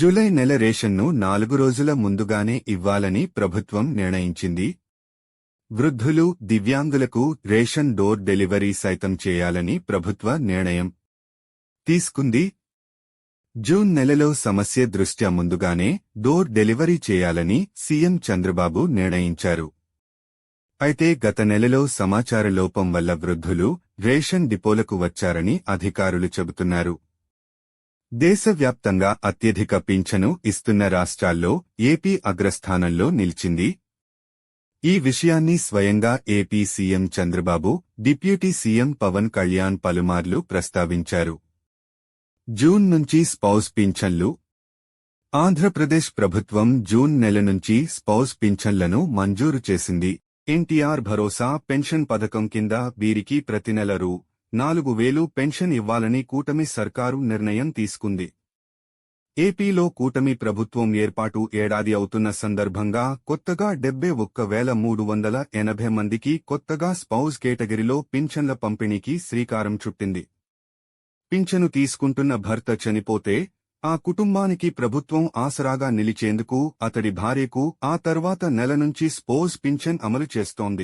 July నెల రేషన్ను 4 రోజుల ముందుగానే ఇవ్వాలని ప్రభుత్వం నిర్ణయించింది. వృద్ధులు, దివ్యాంగులకు రేషన్ డోర్ డెలివరీ సైతం చేయాలని ప్రభుత్వ నిర్ణయం తీసుకుంది. జూన్ నెలలో సమస్య దృష్ట్యా ముందుగానే డోర్ డెలివరీ చేయాలని సీఎం చంద్రబాబు నిర్ణయించారు. అయితే గత నెలలో సమాచార లోపం వల్ల వృద్ధులు రేషన్ డిపోలకు వచ్చారని అధికారులు చెబుతున్నారు. దేశవ్యాప్తంగా అత్యధిక పింఛను ఇస్తున్న రాష్ట్రాల్లో ఏపీ అగ్రస్థానంలో నిలిచింది. ఈ విషయాన్ని స్వయంగా AP CM Chandrababu, deputy CM Pawan Kalyan పలుమార్లు ప్రస్తావించారు. జూన్ నుంచి స్పౌస్ పింఛన్లు. ఆంధ్రప్రదేశ్ ప్రభుత్వం జూన్ నెల నుంచి స్పౌస్ పింఛన్లను మంజూరు చేసింది. ఎన్టీఆర్ భరోసా పెన్షన్ పథకం కింద వీరికి ప్రతి నెల రూ. 4,000 పెన్షన్ ఇవ్వాలని కూటమి సర్కారు నిర్ణయం తీసుకుంది. ఏపీలో కూటమి ప్రభుత్వం ఏర్పాటు ఏడాది అవుతున్న సందర్భంగా కొత్తగా 71,380 మందికి కొత్తగా స్పౌస్ కేటగిరీలో పింఛన్ల పంపిణీకి శ్రీకారం చుట్టింది. పింఛను తీసుకుంటున్న భర్త చనిపోతే ఆ కుటుంబానికి ప్రభుత్వం ఆసరాగా నిలిచేందుకు అతడి భార్యకు ఆ తర్వాత నెల నుంచి స్పౌస్ పింఛన్ అమలు చేస్తోంది.